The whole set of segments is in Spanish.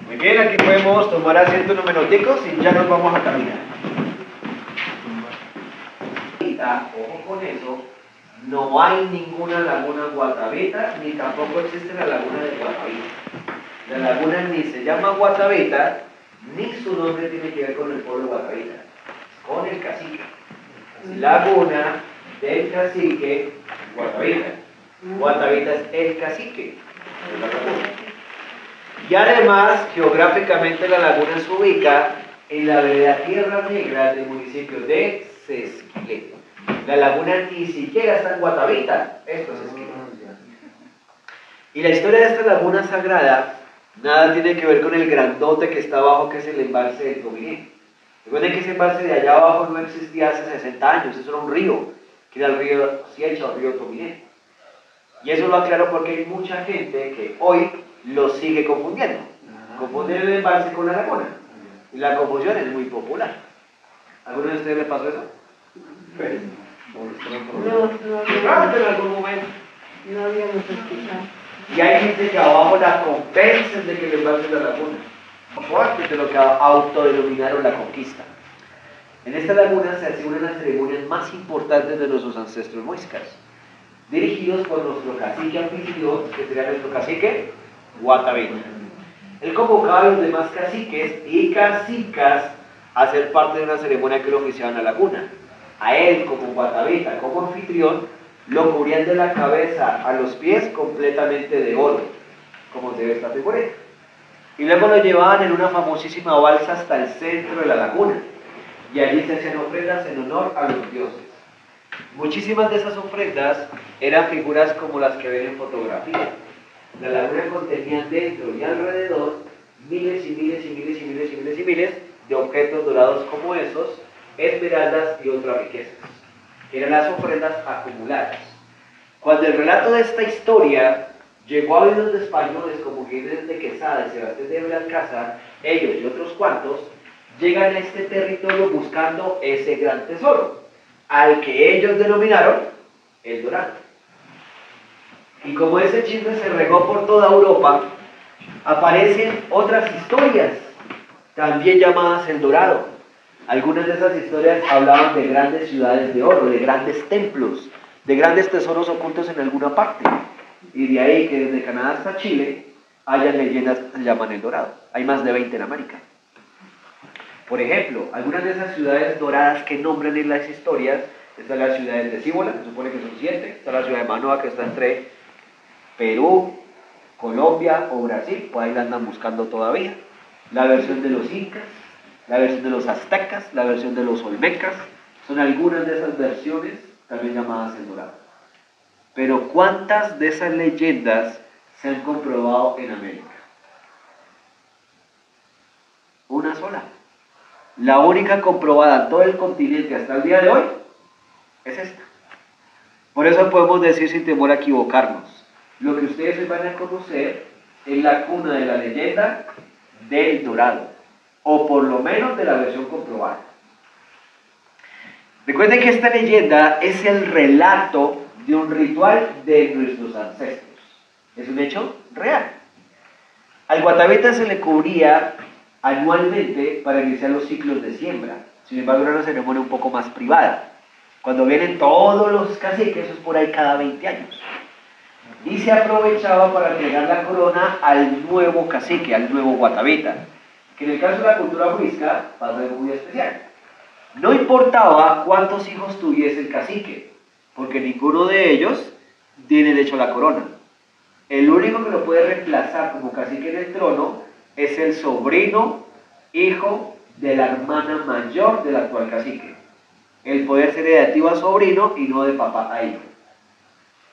Muy bien, aquí podemos tomar asiento unos minuticos y ya nos vamos a caminar. Ojo con eso, no hay ninguna laguna Guatavita, ni tampoco existe la laguna de Guatavita. La laguna ni se llama Guatavita, ni su nombre tiene que ver con el pueblo de Guatavita, con el cacique. Laguna del cacique Guatavita. Guatavita es el cacique de la laguna. Y además, geográficamente la laguna se ubica en la vereda Tierra Negra del municipio de Sesquilé. La laguna ni siquiera está en Guatavita, esto es Sesquilé. Y la historia de esta laguna sagrada nada tiene que ver con el grandote que está abajo, que es el embalse del Tominé. Recuerden que ese embalse de allá abajo no existía hace 60 años, eso era un río, que era el río Siecha o el río Tominé. Y eso lo aclaro porque hay mucha gente que hoy lo sigue confundiendo. Confunden el embalse con la laguna. Y la confusión es muy popular. ¿Alguno de ustedes le pasó eso? Pues, en algún momento. No habíamos escuchado. Y hay gente que abajo la convencen de que el embalse es la laguna. Fuerte de lo que autodenominaron la conquista. En esta laguna se hacía una de las ceremonias más importantes de nuestros ancestros muiscas, dirigidos por nuestro cacique anfitrión, que sería nuestro cacique Guatavita. Él convocaba a los demás caciques y cacicas a ser parte de una ceremonia que lo oficiaba en la laguna. A él, como Guatavita, como anfitrión, lo cubrían de la cabeza a los pies completamente de oro, como se ve esta figurita. Y luego lo llevaban en una famosísima balsa hasta el centro de la laguna. Y allí se hacían ofrendas en honor a los dioses. Muchísimas de esas ofrendas eran figuras como las que ven en fotografía. La laguna contenía dentro y alrededor miles y miles y miles y miles y miles y miles de objetos dorados como esos, esmeraldas y otras riquezas, que eran las ofrendas acumuladas. Cuando el relato de esta historia llegó a oídos de españoles como Jiménez de Quesada y Sebastián de Belalcázar, ellos y otros cuantos llegan a este territorio buscando ese gran tesoro, al que ellos denominaron el Dorado. Y como ese chisme se regó por toda Europa, aparecen otras historias, también llamadas el Dorado. Algunas de esas historias hablaban de grandes ciudades de oro, de grandes templos, de grandes tesoros ocultos en alguna parte. Y de ahí que desde Canadá hasta Chile haya leyendas que se llaman el Dorado. Hay más de 20 en América. Por ejemplo, algunas de esas ciudades doradas que nombran en las historias, está la ciudad de Cibola, se supone que son 7, está la ciudad de Manoa, que está entre Perú, Colombia o Brasil, pues ahí la andan buscando todavía. La versión de los incas, la versión de los aztecas, la versión de los olmecas, son algunas de esas versiones también llamadas el Dorado. Pero ¿cuántas de esas leyendas se han comprobado en América? Una sola. La única comprobada en todo el continente hasta el día de hoy es esta. Por eso podemos decir sin temor a equivocarnos, lo que ustedes hoy van a conocer es la cuna de la leyenda del Dorado, o por lo menos de la versión comprobada. Recuerden que esta leyenda es el relato de un ritual de nuestros ancestros. Es un hecho real. Al Guatavita se le cubría anualmente para iniciar los ciclos de siembra. Sin embargo, era una ceremonia un poco más privada. Cuando vienen todos los caciques, eso es por ahí cada 20 años. Y se aprovechaba para entregar la corona al nuevo cacique, al nuevo Guatavita, que en el caso de la cultura muisca pasa algo muy especial. No importaba cuántos hijos tuviese el cacique, porque ninguno de ellos tiene derecho a la corona. El único que lo puede reemplazar como cacique en el trono es el sobrino, hijo de la hermana mayor del actual cacique. El poder se hereda de tío a sobrino y no de papá a hijo.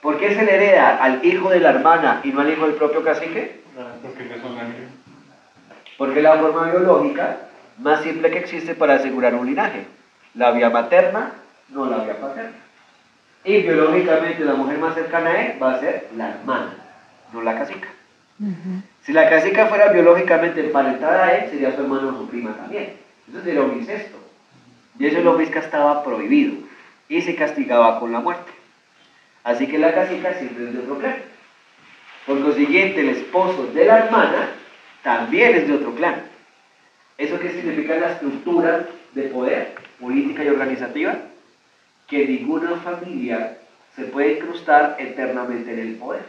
¿Por qué se le hereda al hijo de la hermana y no al hijo del propio cacique? Porque no son sangre. Porque es la forma biológica más simple que existe para asegurar un linaje. La vía materna, no la vía paterna. Y biológicamente la mujer más cercana a él va a ser la hermana, no la cacica. Si la cacica fuera biológicamente emparentada a él, sería su hermano o su prima también. Eso sería un incesto. Y eso en la muisca estaba prohibido y se castigaba con la muerte. Así que la cacica siempre es de otro clan. Por consiguiente, el esposo de la hermana también es de otro clan. ¿Eso qué significa la estructura de poder, política y organizativa? Que ninguna familia se puede incrustar eternamente en el poder.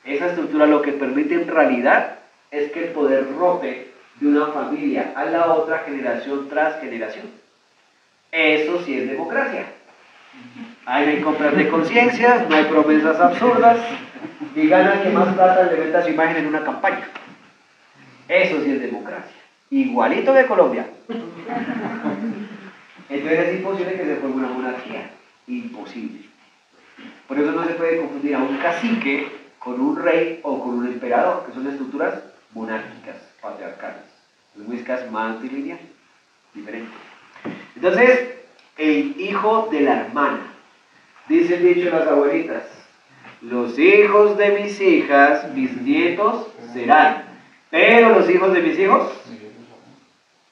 Esa estructura lo que permite en realidad es que el poder rote de una familia a la otra generación tras generación. Eso sí es democracia. Ahí no hay compras de conciencias, no hay promesas absurdas, y gana el que más plata le meta su imagen en una campaña. Eso sí es democracia. Igualito que Colombia. Entonces es imposible que se forme una monarquía. Imposible. Por eso no se puede confundir a un cacique con un rey o con un emperador, que son estructuras monárquicas, patriarcales. Es muy casi más lineal, diferente. Entonces, el hijo de la hermana. Dice el dicho de las abuelitas: los hijos de mis hijas, mis nietos serán, pero los hijos de mis hijos,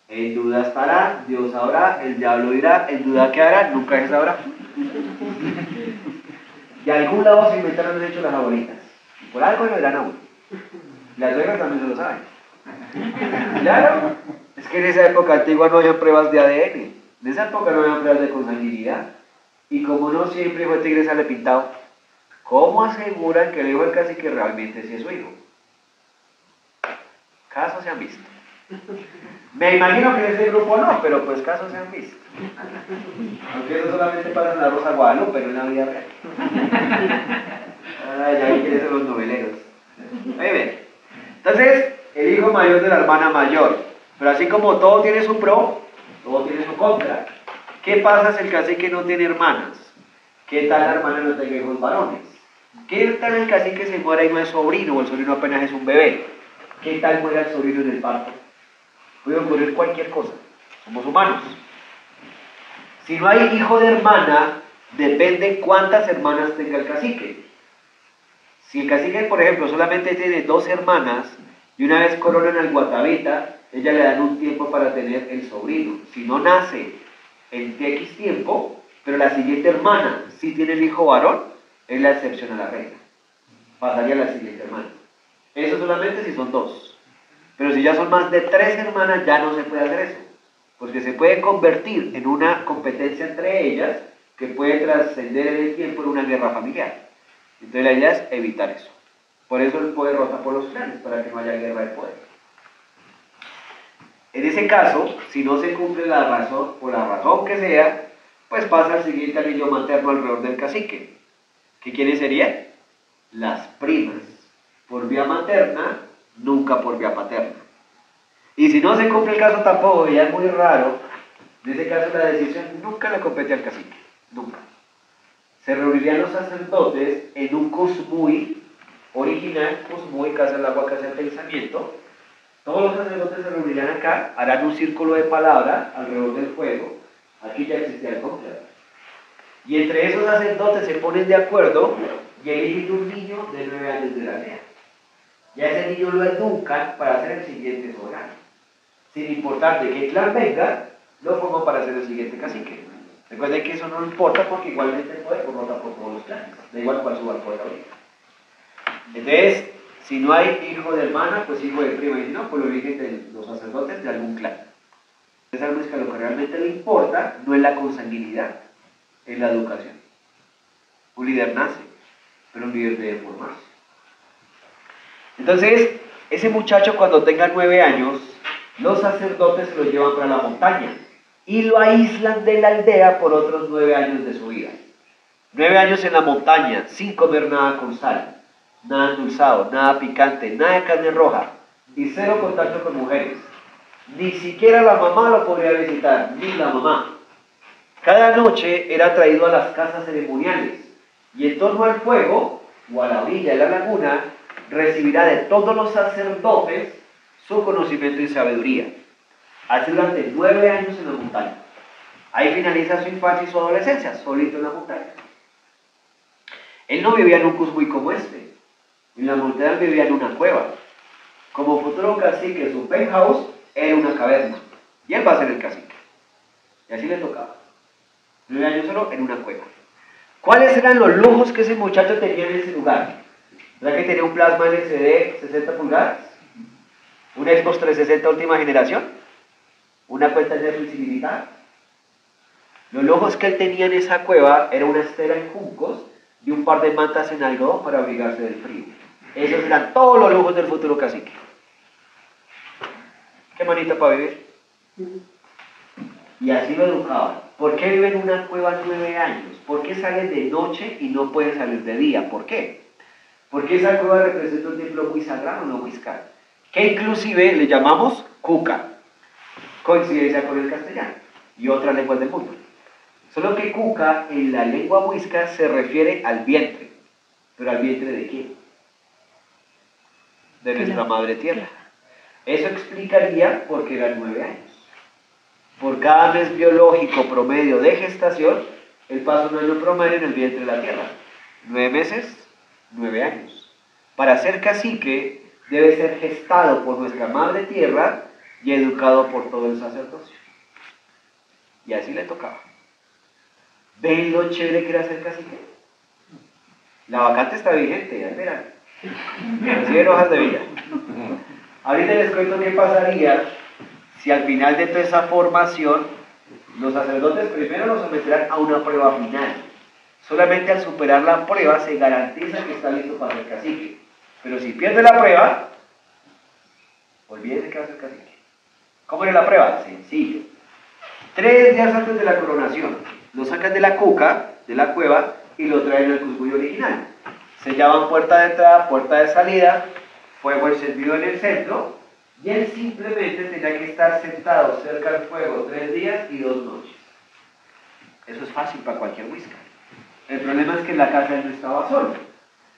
en duda estará, Dios sabrá, el diablo dirá, en duda quedará, nunca se sabrá. De algún lado se inventaron el hecho las abuelitas, y por algo lo dirán a uno. Las suegras también se lo saben. Claro, es que en esa época antigua no había pruebas de ADN, en esa época no había pruebas de consanguinidad, y como no siempre hijo de tigre sale pintado, ¿cómo aseguran que el hijo del cacique realmente sí es su hijo? Casos se han visto. Me imagino que en ese grupo no, pero pues casos se han visto. Aunque eso solamente pasa en la Rosa Guadalupe, pero en la vida real. Ay, ya vi quiénes son los noveleros. Muy bien. Entonces, el hijo mayor de la hermana mayor. Pero así como todo tiene su pro, todo tiene su contra. ¿Qué pasa si el cacique no tiene hermanas? ¿Qué tal la hermana no tenga hijos varones? ¿Qué tal el cacique se muera y no es sobrino, o el sobrino apenas es un bebé? ¿Qué tal muera el sobrino en el parto? Puede ocurrir cualquier cosa. Somos humanos. Si no hay hijo de hermana, depende cuántas hermanas tenga el cacique. Si el cacique, por ejemplo, solamente tiene 2 hermanas y una vez coronan al guatavita, ella le dan un tiempo para tener el sobrino. Si no nace en X tiempo, pero la siguiente hermana sí tiene el hijo varón, es la excepción a la regla. Pasaría a la siguiente hermana. Eso solamente si son 2. Pero si ya son más de 3 hermanas, ya no se puede hacer eso. Porque se puede convertir en una competencia entre ellas que puede trascender en el tiempo en una guerra familiar. Entonces la idea es evitar eso. Por eso el poder rota por los clanes, para que no haya guerra de poder. En ese caso, si no se cumple la razón, por la razón que sea, pues pasa al siguiente anillo materno alrededor del cacique. ¿Que quiénes serían? Las primas. Por vía materna, nunca por vía paterna. Y si no se cumple el caso tampoco, ya es muy raro, en ese caso la decisión nunca le compete al cacique, nunca. Se reunirían los sacerdotes en un cosmui original, cosmui, casa del agua, casa del pensamiento. Todos los sacerdotes se reunirían acá, harán un círculo de palabra alrededor del fuego. Aquí ya existía el conclave. Y entre esos sacerdotes se ponen de acuerdo y eligen un niño de 9 años de edad. Y a ese niño lo educan para ser el siguiente soberano. Sin importar de qué clan venga, lo forman para ser el siguiente cacique. Recuerden que eso no importa porque igualmente el poder rota por todos los clanes. Da igual cuál suba el poder ahorita. Entonces, si no hay hijo de hermana, pues hijo de prima. Y si no, pues lo eligen de los sacerdotes de algún clan. Entonces, que lo que realmente le importa no es la consanguinidad, es la educación. Un líder nace, pero un líder debe formarse. Entonces, ese muchacho cuando tenga 9 años, los sacerdotes se lo llevan para la montaña y lo aíslan de la aldea por otros 9 años de su vida. 9 años en la montaña, sin comer nada con sal, nada endulzado, nada picante, nada de carne roja y 0 contacto con mujeres. Ni siquiera la mamá lo podría visitar, ni la mamá. Cada noche era traído a las casas ceremoniales y en torno al fuego o a la orilla de la laguna recibirá de todos los sacerdotes su conocimiento y sabiduría. Así durante 9 años en la montaña. Ahí finaliza su infancia y su adolescencia, solito en la montaña. Él no vivía en un cusmui como este. En la montaña vivía en una cueva. Como futuro cacique, su penthouse era una caverna. Y él va a ser el cacique. Y así le tocaba. 9 años solo en una cueva. ¿Cuáles eran los lujos que ese muchacho tenía en ese lugar? ¿Verdad que tenía un plasma LCD 60 pulgadas? ¿Un Xbox 360 última generación? ¿Una cuenta de Netflix ilimitada? Los lujos que él tenía en esa cueva era una estera en juncos y un par de mantas en algodón para abrigarse del frío. Esos eran todos los lujos del futuro cacique. ¿Qué manita para vivir? Y así lo educaban. ¿Por qué vive en una cueva 9 años? ¿Por qué sale de noche y no puede salir de día? ¿Por qué? Porque esa cueva representa un templo muy sagrado, una huisca, que inclusive le llamamos cuca, coincidencia con el castellano y otras lenguas del mundo. Solo que cuca en la lengua huisca se refiere al vientre. ¿Pero al vientre de quién? De nuestra madre tierra. Eso explicaría por qué eran 9 años. Por cada mes biológico promedio de gestación, él pasa un año promedio en el vientre de la tierra. 9 meses, 9 años. Para ser cacique, debe ser gestado por nuestra madre tierra y educado por todo el sacerdocio. Y así le tocaba. ¿Ven lo chévere que era ser cacique? La vacante está vigente, ya verán. Reciben hojas de vida. Ahorita les cuento qué pasaría si al final de toda esa formación los sacerdotes primero los someterán a una prueba final. Solamente al superar la prueba se garantiza que está listo para ser cacique. Pero si pierde la prueba, olvídese que va a ser cacique. ¿Cómo era la prueba? Sencillo. 3 días antes de la coronación, lo sacan de la cuca, de la cueva, y lo traen al cuscuyo original. Se llaman puerta de entrada, puerta de salida, fuego encendido en el centro, y él simplemente tenía que estar sentado cerca del fuego 3 días y 2 noches. Eso es fácil para cualquier huisca. El problema es que en la casa él no estaba solo.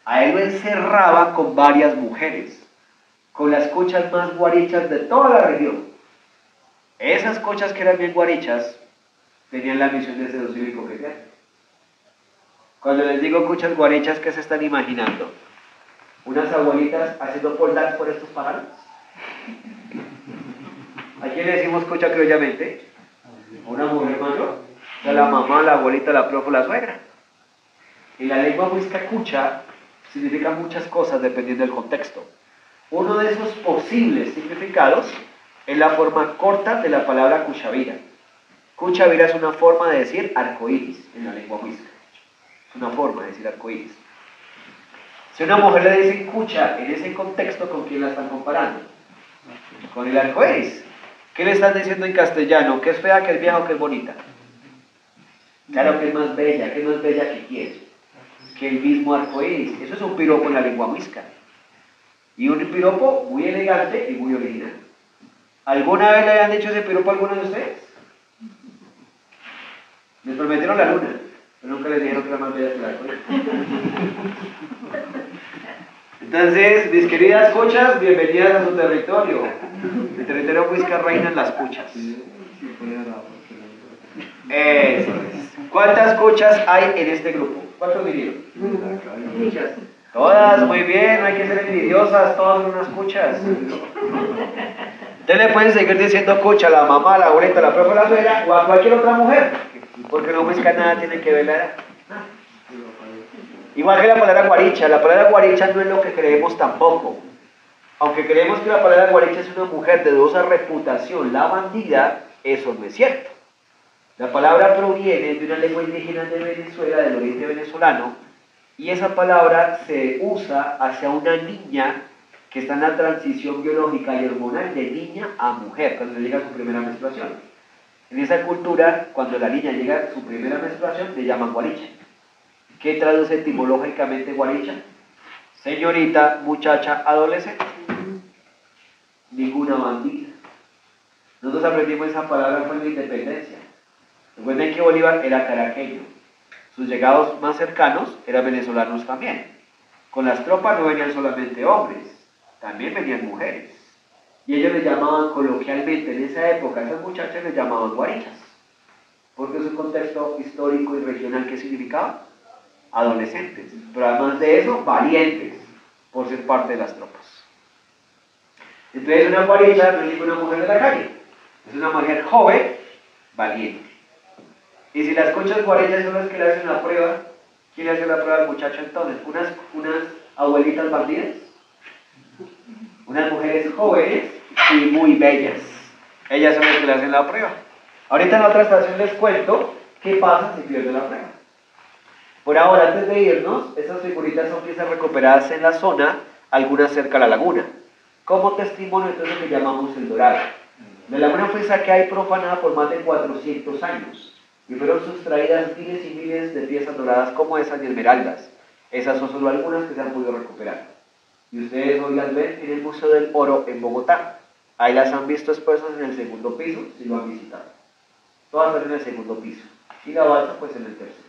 A él lo encerraba con varias mujeres, con las cochas más guarichas de toda la región. Esas cochas que eran bien guarichas tenían la misión de seducir y coquetear. Cuando les digo cochas guarichas, ¿qué se están imaginando? ¿Unas abuelitas haciendo pole dance por estos pájaros? ¿A quién le decimos cocha criollamente? ¿A una mujer mayor? O sea, la mamá, la abuelita, la profe, la suegra. En la lengua huisca cucha significa muchas cosas dependiendo del contexto. Uno de esos posibles significados es la forma corta de la palabra cuchavira. Cuchavira es una forma de decir arcoíris en la lengua huisca. Es una forma de decir arcoíris. Si a una mujer le dicen cucha en ese contexto, ¿con quién la están comparando? Con el arcoíris. ¿Qué le están diciendo en castellano? ¿Que es fea, que es vieja o que es bonita? Claro que es más bella. ¿Qué es más bella que quién? Que el mismo arcoíris. Eso es un piropo en la lengua huisca. Y un piropo muy elegante y muy original. ¿Alguna vez le habían dicho ese piropo a alguno de ustedes? Les prometieron la luna, pero nunca les dijeron que era más bella que el arcoíris. Entonces, mis queridas cochas, bienvenidas a su territorio. El territorio huisca reinan las cochas. Eso es. ¿Cuántas cochas hay en este grupo? ¿Cuántos vinieron? Muchas. Todas, muy bien, no hay que ser envidiosas, todas son unas cochas. Ustedes le pueden seguir diciendo cocha a la mamá, a la abuelita, a la profe, a la suegra o a cualquier otra mujer, porque no huisca nada tiene que ver la edad. Igual que la palabra guaricha no es lo que creemos tampoco. Aunque creemos que la palabra guaricha es una mujer de dudosa reputación, la bandida, eso no es cierto. La palabra proviene de una lengua indígena de Venezuela, del oriente venezolano, y esa palabra se usa hacia una niña que está en la transición biológica y hormonal de niña a mujer, cuando llega a su primera menstruación. En esa cultura, cuando la niña llega a su primera menstruación, le llaman guaricha. ¿Qué traduce etimológicamente guaricha? Señorita, muchacha, adolescente. Ninguna bandida. Nosotros aprendimos esa palabra con la independencia. Recuerden que Bolívar era caraqueño. Sus llegados más cercanos eran venezolanos también. Con las tropas no venían solamente hombres, también venían mujeres. Y ellos les llamaban coloquialmente, en esa época, a esas muchachas les llamaban guarichas. Porque es un contexto histórico y regional que significaba adolescentes. Pero además de eso, valientes, por ser parte de las tropas. Entonces una guaricha no es ninguna mujer de la calle. Es una mujer joven, valiente. Y si las cochas guarichas son las que le hacen la prueba, ¿Quién le hace la prueba al muchacho entonces? Unas abuelitas bandidas, unas mujeres jóvenes y muy bellas. Ellas son las que le hacen la prueba. Ahorita en la otra estación les cuento qué pasa si pierde la prueba. Por ahora, antes de irnos, estas figuritas son piezas recuperadas en la zona, algunas cerca a la laguna. Como testimonio, entonces, lo que llamamos el Dorado. La laguna fue saqueada y profanada por más de 400 años. Y fueron sustraídas miles y miles de piezas doradas como esas y esmeraldas. Esas son solo algunas que se han podido recuperar. Y ustedes hoy las ven en el Museo del Oro en Bogotá. Ahí las han visto expuestas en el segundo piso, si lo han visitado. Todas están en el segundo piso. Y la balsa, pues, en el tercero.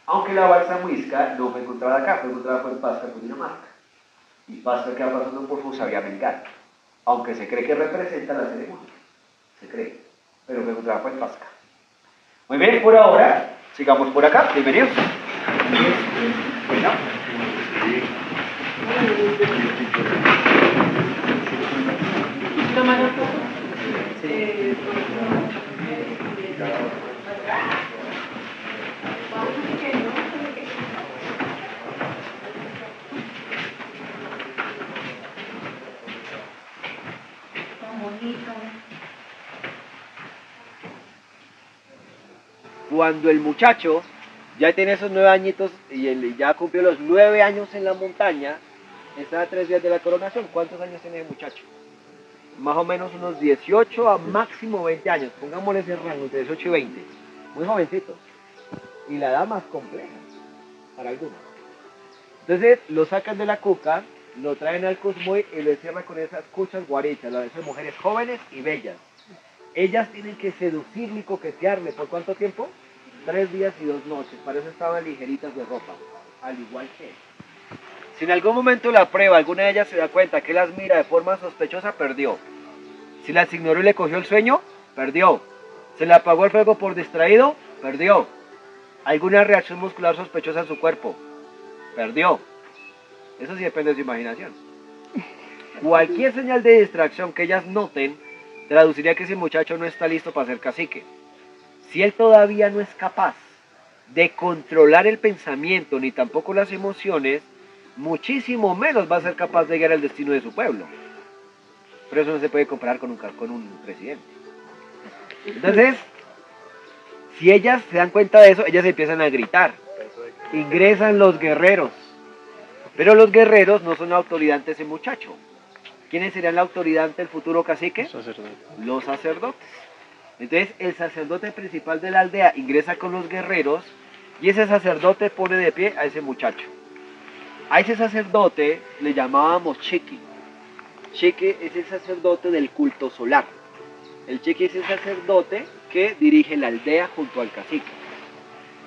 Aunque la balsa Muisca no fue encontrada acá, fue encontrada en Pasca, Cundinamarca. Y Pasca queda pasando por Fusaria, Melgar. Aunque se cree que representa la ceremonia. Se cree. Pero fue encontrada en Pasca. Muy bien, por ahora, sigamos por acá. Bienvenidos. Bueno. ¿Toman foto? Sí. Cuando el muchacho ya tiene esos 9 añitos y ya cumplió los 9 años en la montaña, está a 3 días de la coronación. ¿Cuántos años tiene el muchacho? Más o menos unos 18 a máximo 20 años. Pongámosle ese rango, entre 18 y 20. Muy jovencitos. Y la edad más compleja para algunos. Entonces lo sacan de la cuca, lo traen al Cosmoy y lo encierran con esas cuchas guarichas, esas mujeres jóvenes y bellas. Ellas tienen que seducirle y coquetearle. ¿Por cuánto tiempo? 3 días y 2 noches. Para eso estaban ligeritas de ropa. Al igual que él. Si en algún momento la prueba, alguna de ellas se da cuenta que las mira de forma sospechosa, perdió. Si las ignoró y le cogió el sueño, perdió. Se le apagó el fuego por distraído, perdió. Alguna reacción muscular sospechosa en su cuerpo, perdió. Eso sí depende de su imaginación. Cualquier señal de distracción que ellas noten, traduciría que ese muchacho no está listo para ser cacique. Si él todavía no es capaz de controlar el pensamiento ni tampoco las emociones, muchísimo menos va a ser capaz de llegar al destino de su pueblo. Pero eso no se puede comparar con un presidente. Entonces, si ellas se dan cuenta de eso, ellas empiezan a gritar. Ingresan los guerreros. Pero los guerreros no son la autoridad ante ese muchacho. ¿Quiénes serían la autoridad ante el futuro cacique? Los sacerdotes. Entonces el sacerdote principal de la aldea ingresa con los guerreros y ese sacerdote pone de pie a ese muchacho. A ese sacerdote le llamábamos Chiqui. Chiqui es el sacerdote del culto solar. El Chiqui es el sacerdote que dirige la aldea junto al cacique.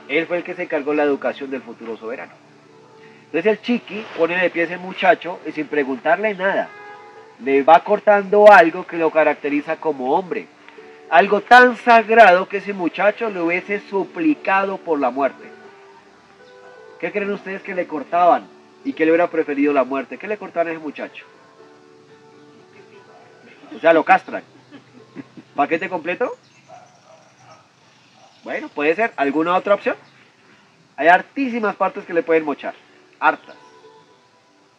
Él fue el que se encargó de la educación del futuro soberano. Entonces el Chiqui pone de pie a ese muchacho y sin preguntarle nada, le va cortando algo que lo caracteriza como hombre. Algo tan sagrado que ese muchacho le hubiese suplicado por la muerte. ¿Qué creen ustedes que le cortaban? ¿Y que le hubiera preferido la muerte? ¿Qué le cortaban a ese muchacho? O sea, lo castran. ¿Paquete completo? Bueno, puede ser. ¿Alguna otra opción? Hay hartísimas partes que le pueden mochar. Hartas.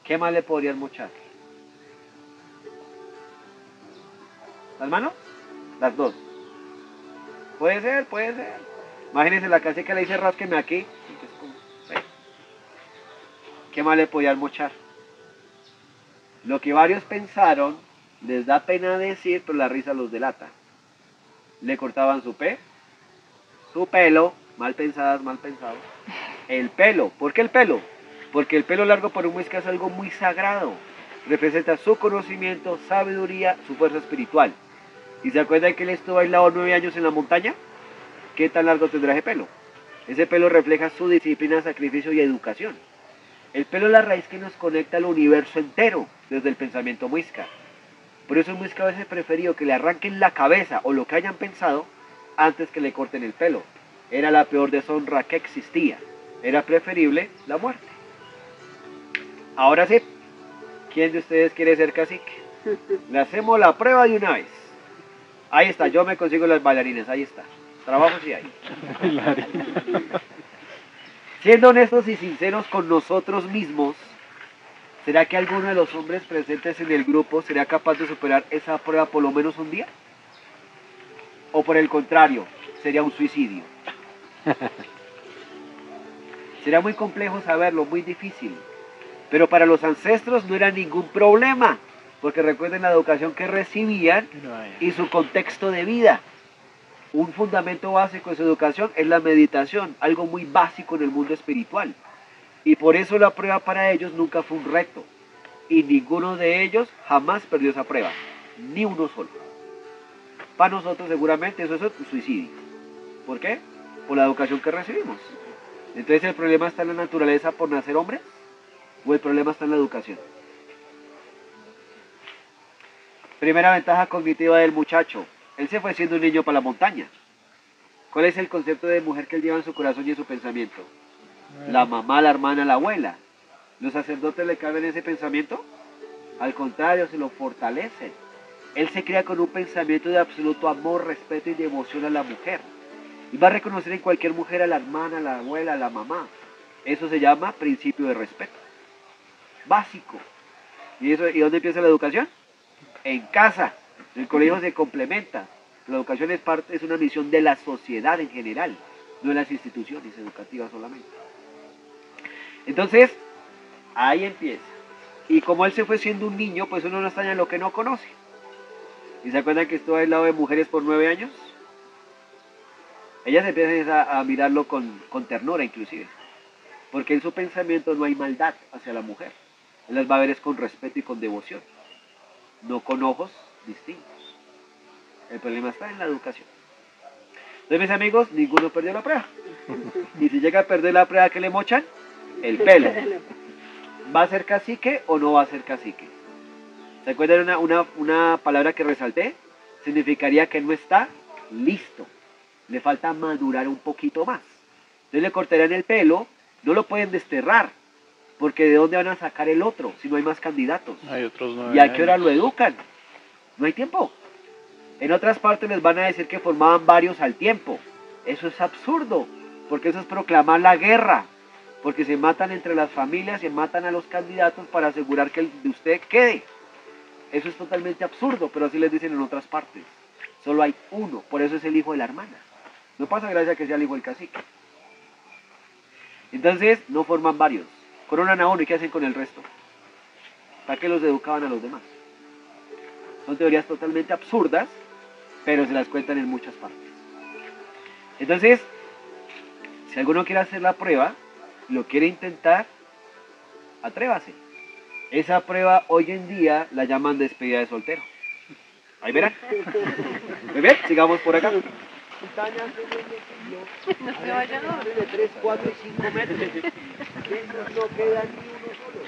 ¿Qué más le podrían mochar? ¿Las manos? Las dos. Puede ser, puede ser. Imagínense, la cacica le dice rásqueme aquí. ¿Qué más le podían mochar? Lo que varios pensaron, les da pena decir, pero la risa los delata. Le cortaban su pelo, mal pensadas, mal pensado. El pelo. ¿Por qué el pelo? Porque el pelo largo para un muisca es algo muy sagrado. Representa su conocimiento, sabiduría, su fuerza espiritual. ¿Y se acuerdan que él estuvo aislado 9 años en la montaña? ¿Qué tan largo tendrá ese pelo? Ese pelo refleja su disciplina, sacrificio y educación. El pelo es la raíz que nos conecta al universo entero, desde el pensamiento muisca. Por eso el muisca a veces preferido que le arranquen la cabeza o lo que hayan pensado antes que le corten el pelo. Era la peor deshonra que existía. Era preferible la muerte. Ahora sí, ¿quién de ustedes quiere ser cacique? Le hacemos la prueba de una vez. Ahí está, yo me consigo las bailarines, ahí está. Trabajo sí hay. Siendo honestos y sinceros con nosotros mismos, ¿será que alguno de los hombres presentes en el grupo sería capaz de superar esa prueba por lo menos un día? ¿O por el contrario, sería un suicidio? Será muy complejo saberlo, muy difícil. Pero para los ancestros no era ningún problema, porque recuerden la educación que recibían y su contexto de vida. Un fundamento básico de su educación es la meditación, algo muy básico en el mundo espiritual. Y por eso la prueba para ellos nunca fue un reto. Y ninguno de ellos jamás perdió esa prueba, ni uno solo. Para nosotros seguramente eso es un suicidio. ¿Por qué? Por la educación que recibimos. Entonces, ¿el problema está en la naturaleza por nacer hombres? ¿O el problema está en la educación? Primera ventaja cognitiva del muchacho. Él se fue siendo un niño para la montaña. ¿Cuál es el concepto de mujer que él lleva en su corazón y en su pensamiento? La mamá, la hermana, la abuela. ¿Los sacerdotes le cambian ese pensamiento? Al contrario, se lo fortalecen. Él se crea con un pensamiento de absoluto amor, respeto y devoción a la mujer. Y va a reconocer en cualquier mujer a la hermana, a la abuela, a la mamá. Eso se llama principio de respeto. Básico. ¿Y dónde empieza la educación? En casa. El colegio se complementa. La educación es una misión de la sociedad en general, no de las instituciones educativas solamente. Entonces, ahí empieza. Y como él se fue siendo un niño, pues uno no extraña lo que no conoce. ¿Y se acuerdan que estuvo al lado de mujeres por 9 años? Ellas empiezan a mirarlo con ternura inclusive. Porque en su pensamiento no hay maldad hacia la mujer. Él las va a ver es con respeto y con devoción. No con ojos distintos. El problema está en la educación. Entonces, mis amigos, ninguno perdió la prueba. Y si llega a perder la prueba, ¿qué le mochan? El pelo. ¿Va a ser cacique o no va a ser cacique? ¿Se acuerdan una palabra que resalté? Significaría que no está listo. Le falta madurar un poquito más. Entonces le cortarían el pelo, no lo pueden desterrar, porque ¿de dónde van a sacar el otro si no hay más candidatos? Hay otros 9 ¿Y a qué hora años. lo educan? No hay tiempo. En otras partes les van a decir que formaban varios al tiempo. Eso es absurdo, porque eso es proclamar la guerra, porque se matan entre las familias, se matan a los candidatos para asegurar que el de usted quede. Eso es totalmente absurdo, pero así les dicen en otras partes. Solo hay uno, por eso es el hijo de la hermana. No pasa gracia que sea el hijo del cacique. Entonces, no forman varios. Coronan a uno y ¿qué hacen con el resto? ¿Para qué los educaban a los demás? Son teorías totalmente absurdas, pero se las cuentan en muchas partes. Entonces, si alguno quiere hacer la prueba, lo quiere intentar, atrévase. Esa prueba hoy en día la llaman despedida de soltero. Ahí verán. Muy bien, sigamos por acá. No se vayan a de 3, 4 y 5 metros. Dentro no queda ni uno solo.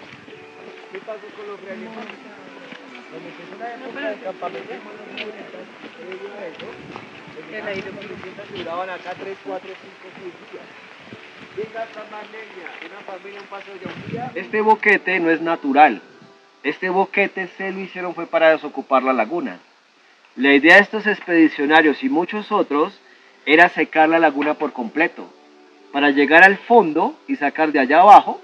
¿Qué pasó con los reales? Donde empezó la época del campamento, El aire duraban acá 3, 4, 5, 6 días. Venga, una familia, un paseo de un día. Este boquete no es natural. Este boquete se lo hicieron fue para desocupar la laguna. La idea de estos expedicionarios y muchos otros era secar la laguna por completo, para llegar al fondo y sacar de allá abajo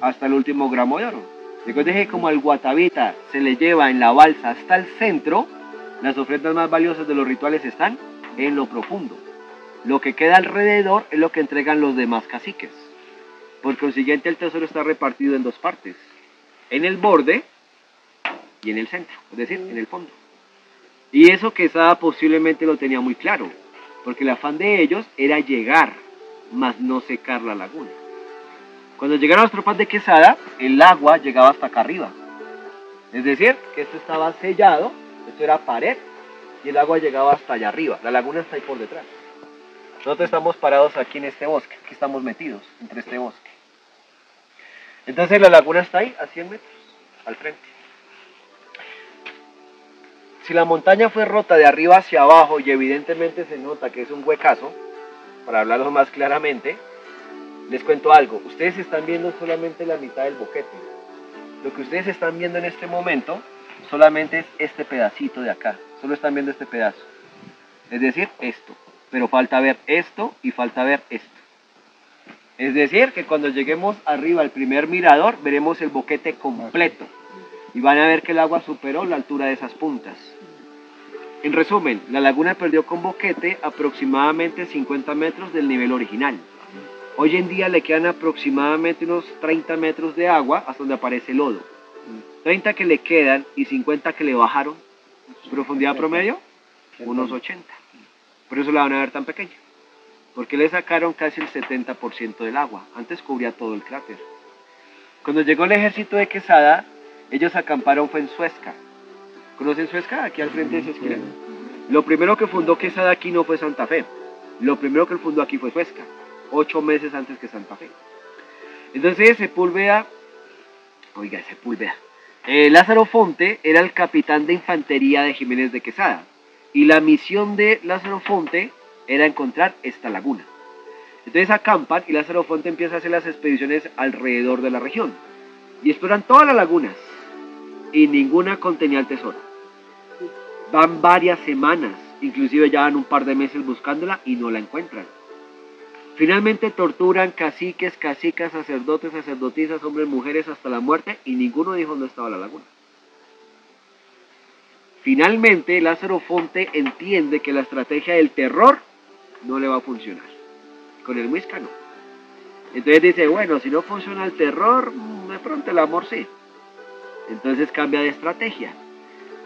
hasta el último gramo de oro. Recuerden que como al guatavita se le lleva en la balsa hasta el centro, las ofrendas más valiosas de los rituales están en lo profundo. Lo que queda alrededor es lo que entregan los demás caciques. Por consiguiente, el tesoro está repartido en dos partes, en el borde y en el centro, es decir, en el fondo. Y eso Quesada posiblemente lo tenía muy claro, porque el afán de ellos era llegar, mas no secar la laguna. Cuando llegaron las tropas de Quesada, el agua llegaba hasta acá arriba. Es decir, que esto estaba sellado, esto era pared, y el agua llegaba hasta allá arriba. La laguna está ahí por detrás. Nosotros estamos parados aquí en este bosque, aquí estamos metidos entre este bosque. Entonces la laguna está ahí, a 100 metros, al frente. Si la montaña fue rota de arriba hacia abajo y evidentemente se nota que es un huecazo, para hablarlo más claramente, les cuento algo. Ustedes están viendo solamente la mitad del boquete. Lo que ustedes están viendo en este momento solamente es este pedacito de acá. Solo están viendo este pedazo. Es decir, esto. Pero falta ver esto y falta ver esto. Es decir, que cuando lleguemos arriba al primer mirador, veremos el boquete completo. Y van a ver que el agua superó la altura de esas puntas. En resumen, la laguna perdió con boquete aproximadamente 50 metros del nivel original. Hoy en día le quedan aproximadamente unos 30 metros de agua hasta donde aparece lodo. 30 que le quedan y 50 que le bajaron. ¿Profundidad promedio? Unos 80. Por eso la van a ver tan pequeña. Porque le sacaron casi el 70% del agua. Antes cubría todo el cráter. Cuando llegó el ejército de Quesada, ellos acamparon fue en Suezca. ¿Conocen Suezca? Aquí al frente de esa esquina. Lo primero que fundó Quesada aquí no fue Santa Fe. Lo primero que él fundó aquí fue Suezca. 8 meses antes que Santa Fe. Entonces Sepúlveda, Lázaro Fonte era el capitán de infantería de Jiménez de Quesada. Y la misión de Lázaro Fonte era encontrar esta laguna. Entonces acampan y Lázaro Fonte empieza a hacer las expediciones alrededor de la región. Y exploran todas las lagunas. Y ninguna contenía el tesoro. Van varias semanas, inclusive ya van un par de meses buscándola y no la encuentran. Finalmente torturan caciques, cacicas, sacerdotes, sacerdotisas, hombres, mujeres hasta la muerte y ninguno dijo dónde estaba la laguna. Finalmente Lázaro Fonte entiende que la estrategia del terror no le va a funcionar. Con el Muisca no. Entonces dice, bueno, si no funciona el terror, de pronto el amor sí. Entonces cambia de estrategia.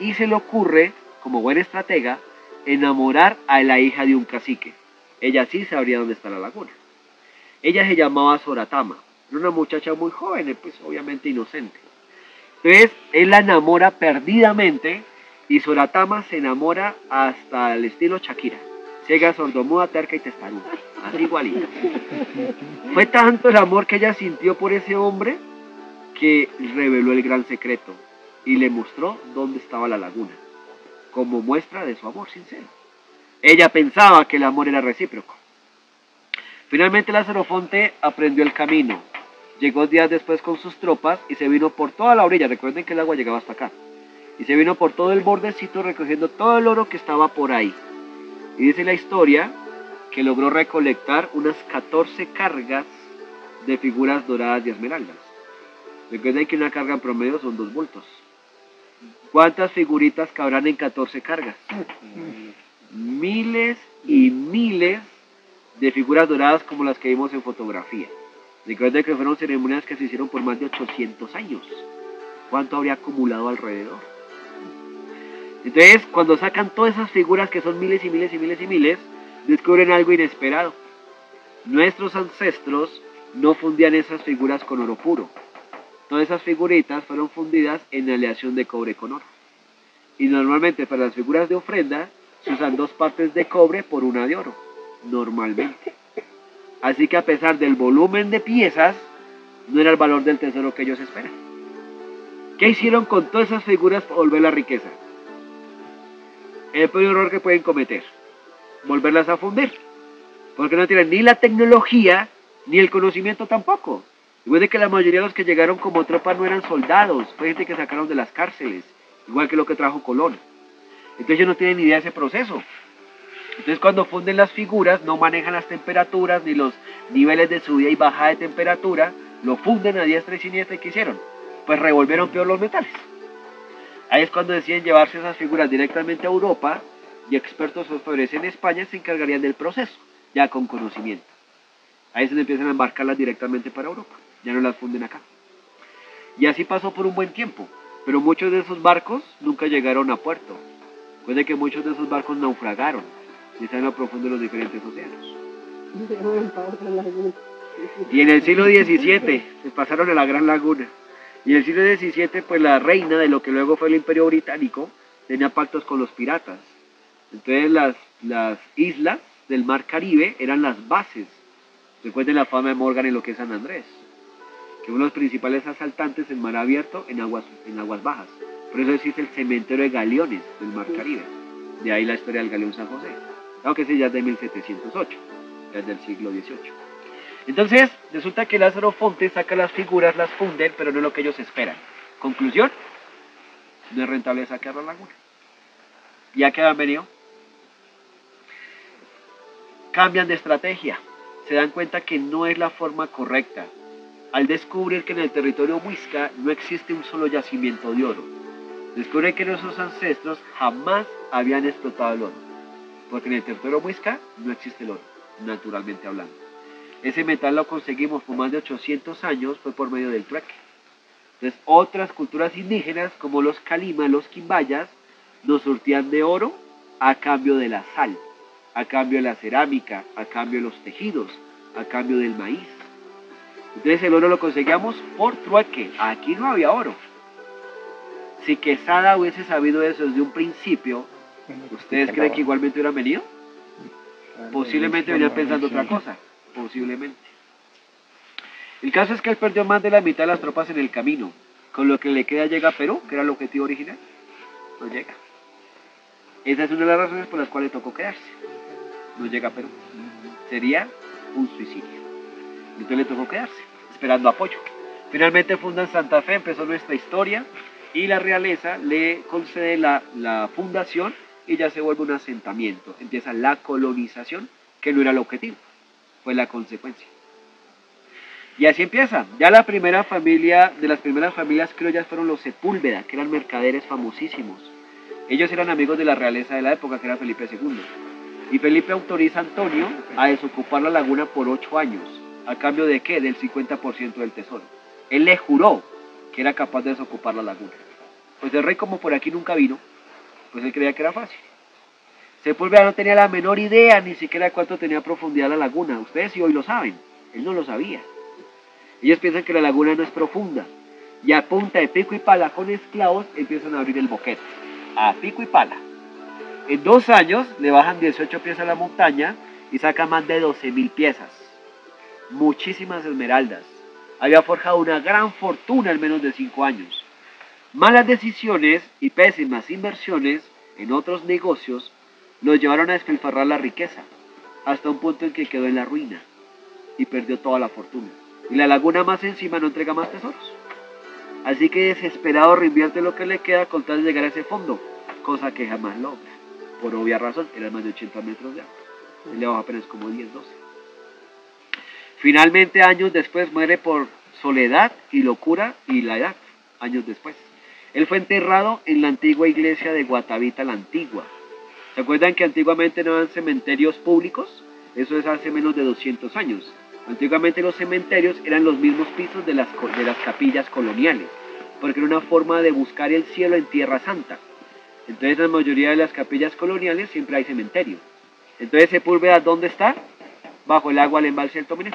Y se le ocurre, como buen estratega, enamorar a la hija de un cacique. Ella sí sabría dónde está la laguna. Ella se llamaba Soratama. Era una muchacha muy joven, pues obviamente inocente. Entonces él la enamora perdidamente y Soratama se enamora hasta el estilo Shakira. Ciega, sordomuda, terca y testaruda. Así igualita. Fue tanto el amor que ella sintió por ese hombre que reveló el gran secreto y le mostró dónde estaba la laguna, como muestra de su amor sincero. Ella pensaba que el amor era recíproco. Finalmente Lázaro Fonte aprendió el camino. Llegó días después con sus tropas y se vino por toda la orilla. Recuerden que el agua llegaba hasta acá. Y se vino por todo el bordecito recogiendo todo el oro que estaba por ahí. Y dice la historia que logró recolectar unas 14 cargas de figuras doradas y esmeraldas. Recuerden que una carga en promedio son 2 bultos. ¿Cuántas figuritas cabrán en 14 cargas? Miles y miles de figuras doradas como las que vimos en fotografía. Recuerden que fueron ceremonias que se hicieron por más de 800 años. ¿Cuánto habría acumulado alrededor? Entonces, cuando sacan todas esas figuras que son miles y miles y miles y miles, descubren algo inesperado. Nuestros ancestros no fundían esas figuras con oro puro. Todas esas figuritas fueron fundidas en aleación de cobre con oro. Y normalmente para las figuras de ofrenda se usan 2 partes de cobre por 1 de oro, normalmente. Así que a pesar del volumen de piezas, no era el valor del tesoro que ellos esperan. ¿Qué hicieron con todas esas figuras para volver la riqueza? El peor error que pueden cometer, volverlas a fundir. Porque no tienen ni la tecnología, ni el conocimiento tampoco. Igual de que la mayoría de los que llegaron como tropa no eran soldados, fue gente que sacaron de las cárceles, igual que lo que trajo Colón. Entonces ellos no tienen ni idea de ese proceso. Entonces cuando funden las figuras no manejan las temperaturas ni los niveles de subida y bajada de temperatura, lo funden a diestra y siniestra. ¿Y qué hicieron? Pues revolvieron peor los metales. Ahí es cuando deciden llevarse esas figuras directamente a Europa y expertos orfebres en España se encargarían del proceso, ya con conocimiento. Ahí se empiezan a embarcarlas directamente para Europa, ya no las funden acá. Y así pasó por un buen tiempo, pero muchos de esos barcos nunca llegaron a puerto. Puede que muchos de esos barcos naufragaron y están en lo profundo de los diferentes océanos. Y en el siglo XVII se pasaron a la Gran Laguna. Y en el siglo XVII, pues la reina de lo que luego fue el Imperio Británico tenía pactos con los piratas. Entonces las islas del Mar Caribe eran las bases. Recuerden la fama de Morgan en lo que es San Andrés, que uno de los principales asaltantes en mar abierto en aguas bajas. Por eso existe el cementerio de galeones del Mar Caribe. De ahí la historia del galeón San José. Aunque ese ya es de 1708, ya es del siglo XVIII. Entonces, resulta que Lázaro Fonte saca las figuras, las funden, pero no es lo que ellos esperan. Conclusión, no es rentable sacar la laguna. ¿Ya que han venido? Cambian de estrategia. se dan cuenta que no es la forma correcta, al descubrir que en el territorio Muisca no existe un solo yacimiento de oro. Descubren que nuestros ancestros jamás habían explotado el oro, porque en el territorio Muisca no existe el oro, naturalmente hablando. Ese metal lo conseguimos por más de 800 años, fue por medio del trueque. Entonces, otras culturas indígenas, como los Calima, los Quimbayas, nos surtían de oro a cambio de la sal, a cambio de la cerámica, a cambio de los tejidos, a cambio del maíz. Entonces el oro lo conseguíamos por trueque. Aquí no había oro. Si Quesada hubiese sabido eso desde un principio, ¿ustedes creen que igualmente hubieran venido? Posiblemente venían pensando otra cosa. Posiblemente. El caso es que él perdió más de la mitad de las tropas en el camino. Con lo que le queda llega a Perú, que era el objetivo original. No llega. Esa es una de las razones por las cuales tocó quedarse. No llega a Perú. Sería un suicidio. Entonces le tocó quedarse, esperando apoyo. Finalmente fundan Santa Fe, empezó nuestra historia, y la realeza le concede la fundación y ya se vuelve un asentamiento. Empieza la colonización, que no era el objetivo, fue la consecuencia. Y así empieza. Ya la primera familia, de las primeras familias criollas fueron los Sepúlveda, que eran mercaderes famosísimos. Ellos eran amigos de la realeza de la época, que era Felipe II. Y Felipe autoriza a Antonio a desocupar la laguna por 8 años. ¿A cambio de qué? Del 50% del tesoro. Él le juró que era capaz de desocupar la laguna. Pues el rey, como por aquí nunca vino, pues él creía que era fácil. Sepúlveda no tenía la menor idea ni siquiera cuánto tenía profundidad la laguna. Ustedes sí hoy lo saben, él no lo sabía. Ellos piensan que la laguna no es profunda. Y a punta de pico y pala con esclavos empiezan a abrir el boquete. A pico y pala. En 2 años le bajan 18 piezas a la montaña y sacan más de 12.000 piezas. Muchísimas esmeraldas. Había forjado una gran fortuna en menos de 5 años. Malas decisiones y pésimas inversiones en otros negocios los llevaron a despilfarrar la riqueza, hasta un punto en que quedó en la ruina y perdió toda la fortuna. Y la laguna más encima no entrega más tesoros. Así que desesperado reinvierte lo que le queda con tal de llegar a ese fondo, cosa que jamás logra. Por obvia razón, era más de 80 metros de agua. Él le bajó apenas como 10, 12. Finalmente, años después, muere por soledad y locura y la edad, años después. Él fue enterrado en la antigua iglesia de Guatavita la Antigua. ¿Se acuerdan que antiguamente no eran cementerios públicos? Eso es hace menos de 200 años. Antiguamente los cementerios eran los mismos pisos de las capillas coloniales, porque era una forma de buscar el cielo en Tierra Santa. Entonces, en la mayoría de las capillas coloniales siempre hay cementerio. Entonces, Sepúlveda, ¿dónde está? Bajo el agua del embalse del Tominé.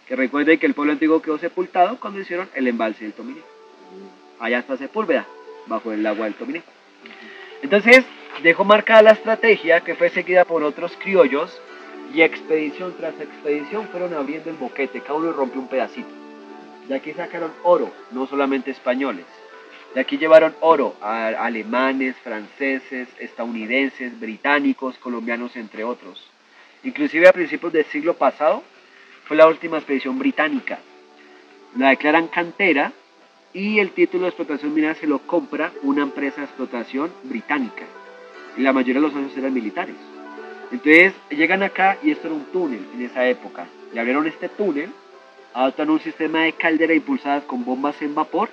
Que recuerden que el pueblo antiguo quedó sepultado cuando hicieron el embalse del Tominé. Allá está Sepúlveda, bajo el agua del Tominé. Entonces, dejó marcada la estrategia que fue seguida por otros criollos, y expedición tras expedición fueron abriendo el boquete, cada uno rompió un pedacito. De aquí sacaron oro, no solamente españoles. De aquí llevaron oro a alemanes, franceses, estadounidenses, británicos, colombianos, entre otros. Inclusive a principios del siglo pasado fue la última expedición británica. La declaran cantera y el título de explotación minera se lo compra una empresa de explotación británica. Y la mayoría de los socios eran militares. Entonces llegan acá y esto era un túnel en esa época. Le abrieron este túnel, adoptan un sistema de caldera impulsadas con bombas en vapor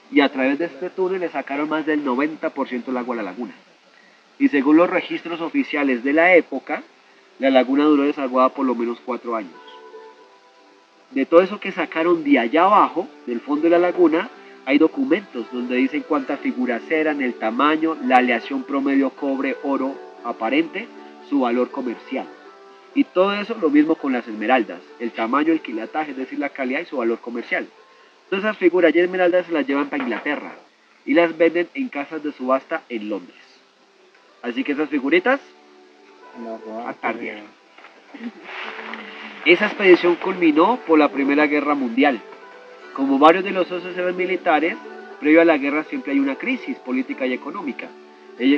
y a través de este túnel le sacaron más del 90% del agua a la laguna. Y según los registros oficiales de la época, la laguna duró desaguada por lo menos 4 años. De todo eso que sacaron de allá abajo, del fondo de la laguna, hay documentos donde dicen cuántas figuras eran, el tamaño, la aleación promedio cobre-oro aparente, su valor comercial. Y todo eso lo mismo con las esmeraldas, el tamaño, el quilataje, es decir, la calidad y su valor comercial. Todas esas figuras y esmeraldas se las llevan para Inglaterra y las venden en casas de subasta en Londres. Así que esas figuritas, a tarde. Esa expedición culminó por la Primera Guerra Mundial. Como varios de los socios eran militares, previo a la guerra siempre hay una crisis política y económica.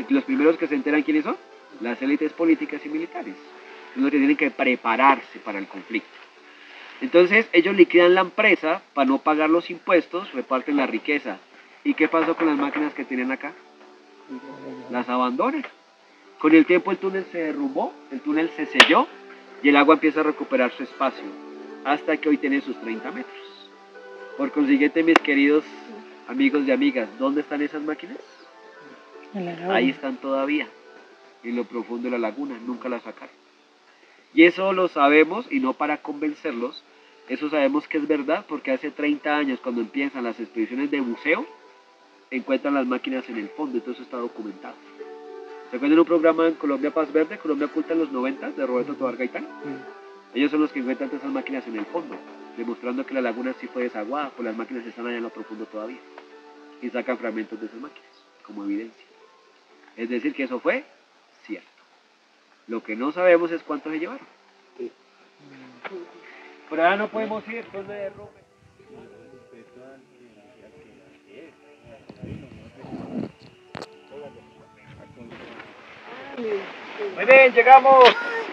Los primeros que se enteran, ¿quiénes son? Las élites políticas y militares. Son los que tienen que prepararse para el conflicto. Entonces ellos liquidan la empresa para no pagar los impuestos, reparten la riqueza. ¿Y qué pasó con las máquinas que tienen acá? Las abandonan. Con el tiempo el túnel se derrumbó, el túnel se selló y el agua empieza a recuperar su espacio hasta que hoy tiene sus 30 metros. Por consiguiente, mis queridos amigos y amigas, ¿dónde están esas máquinas? Ahí están todavía, en lo profundo de la laguna, nunca las sacaron. Y eso lo sabemos, y no para convencerlos, eso sabemos que es verdad, porque hace 30 años, cuando empiezan las expediciones de buceo, encuentran las máquinas en el fondo, y todo eso está documentado. ¿Se acuerdan de un programa en Colombia Paz Verde, Colombia Oculta en los 90, de Roberto Tobar Gaitán? Ellos son los que encuentran todas esas máquinas en el fondo, demostrando que la laguna sí fue desaguada, pues las máquinas están allá en lo profundo todavía. Y sacan fragmentos de esas máquinas, como evidencia. Es decir, que eso fue cierto. Lo que no sabemos es cuánto se llevaron. Sí. Por ahora no podemos ir, zona de Roma. Muy bien, llegamos.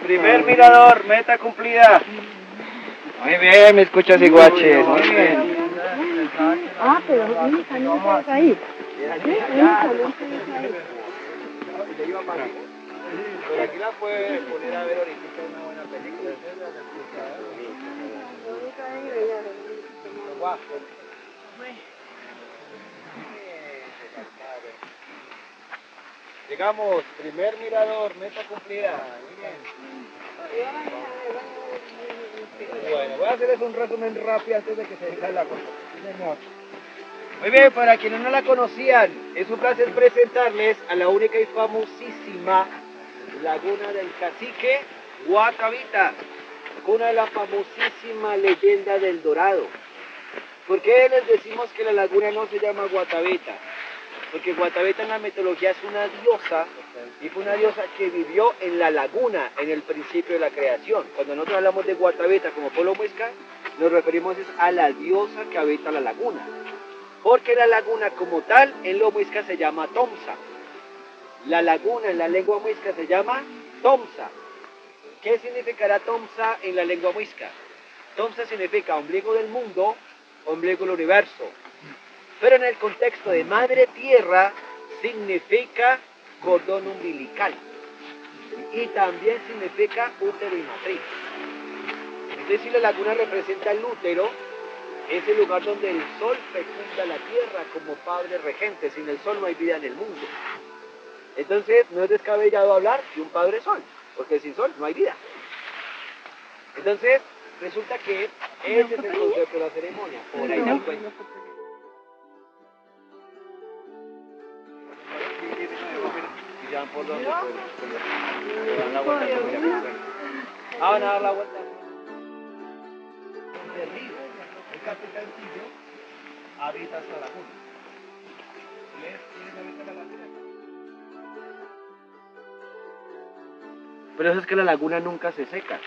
Primer mirador, meta cumplida. Muy bien, me escuchas iguaches. Muy bien. Ah, pero un salón ahí. Por aquí la puedes poner a ver ahorita una buena película. Llegamos, primer mirador, meta cumplida. Muy bien. Bueno, voy a hacerles un resumen rápido antes de que se deje la cosa. Muy bien, para quienes no la conocían, es un placer presentarles a la única y famosísima Laguna del Cacique, Guatavita, cuna de la famosísima leyenda del Dorado. ¿Por qué les decimos que la laguna no se llama Guatavita? Porque Guatavita en la mitología es una diosa, y fue una diosa que vivió en la laguna en el principio de la creación. Cuando nosotros hablamos de Guatavita como pueblo muisca, nos referimos a la diosa que habita la laguna. Porque la laguna como tal en lo muisca se llama Tomsa. La laguna en la lengua muisca se llama Tomsa. ¿Qué significará Tomsa en la lengua muisca? Tomsa significa ombligo del mundo, ombligo del universo. Pero en el contexto de madre tierra significa cordón umbilical. Y también significa útero y matriz. Entonces, si la laguna representa el útero, es el lugar donde el sol fecunda la tierra como padre regente. Sin el sol no hay vida en el mundo. Entonces, no es descabellado hablar de un padre sol, porque sin sol no hay vida. Entonces, resulta que ese es el concepto de la ceremonia. Por ahí no cuenta. ¿Por dónde? Dan la vuelta. Van a dar la vuelta. De Río, el capitancillo habita esta laguna. ¿Quién habita la laguna? Por eso es que la laguna nunca se seca.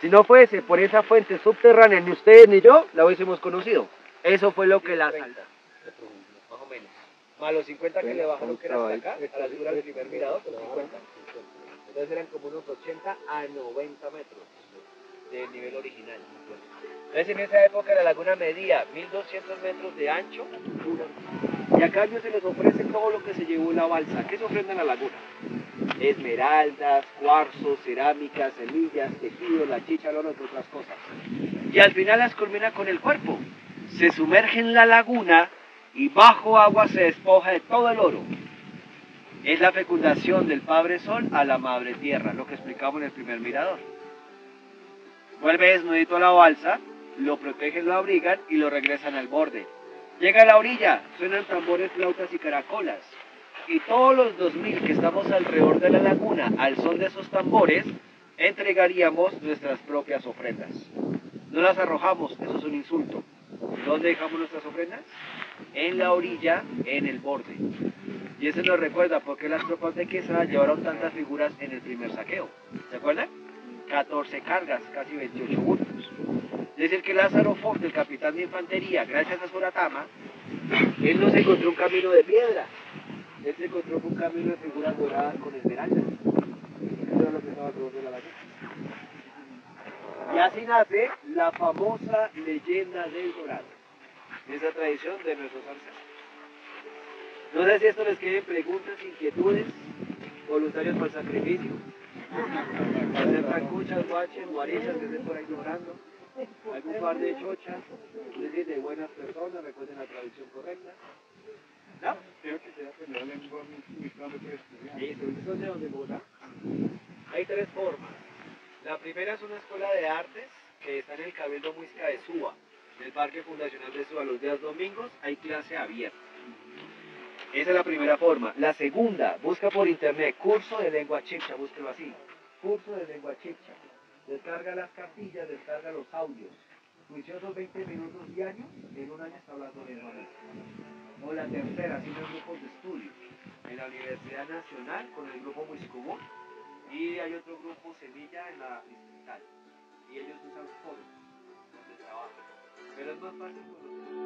Si no fuese por esa fuente subterránea, ni ustedes ni yo la hubiésemos conocido. Eso fue lo que la salta. Más o menos. Más los 50 que le bajaron, que era hasta acá, a la altura del primer mirador, con 50. Entonces eran como unos 80 a 90 metros del nivel original. Entonces en esa época la laguna medía 1200 metros de ancho, y a cambio se les ofrece todo lo que se llevó la balsa. ¿Qué se ofrenda en la laguna? Esmeraldas, cuarzos, cerámicas, semillas, tejido, la chicha, el oro, entre otras cosas. Y al final las culmina con el cuerpo. Se sumerge en la laguna y bajo agua se despoja de todo el oro. Es la fecundación del Padre Sol a la Madre Tierra, lo que explicamos en el primer mirador. Vuelve desnudito a la balsa, lo protegen, lo abrigan y lo regresan al borde. Llega a la orilla, suenan tambores, flautas y caracolas. Y todos los 2000 que estamos alrededor de la laguna, al son de esos tambores, entregaríamos nuestras propias ofrendas. No las arrojamos, eso es un insulto. ¿Dónde dejamos nuestras ofrendas? En la orilla, en el borde. Y eso nos recuerda por qué las tropas de Quesada llevaron tantas figuras en el primer saqueo. ¿Se acuerdan? 14 cargas, casi 28 bultos. Es decir, que Lázaro Fox, el capitán de infantería, gracias a Soratama, él no se encontró un camino de piedra. Él se encontró un camino de figuras doradas con esmeraldas. Eso es lo que estaba alrededor de la laguna. Y así nace la famosa leyenda del Dorado. Esa tradición de nuestros ancestros. No sé si esto les queden preguntas, inquietudes. voluntarios para el sacrificio. Hacer trancuchas, guaches, guarichas que estén por ahí logrando. Algún par de chochas, es decir, de buenas personas, recuerden la traducción correcta. ¿No? Creo que será que me dan mi plan de estudiar. Listo, ¿ustedes son de dónde, Bogotá? Hay tres formas. La primera es una escuela de artes que está en el Cabildo Muisca de Suba, en el Parque Fundacional de Suba. Los días domingos hay clase abierta. Esa es la primera forma. La segunda, busca por internet curso de lengua chipcha, búsquelo así. Curso de lengua chipcha. Descarga las cartillas, descarga los audios. Juiciosos 20 minutos diarios, en un año está hablando lengua mixta. O la tercera, haciendo grupos de estudio en la Universidad Nacional con el grupo Muiscubú. Y hay otro grupo Semilla en la Distrital. Y ellos usan foros donde trabajan. Pero es más fácil con los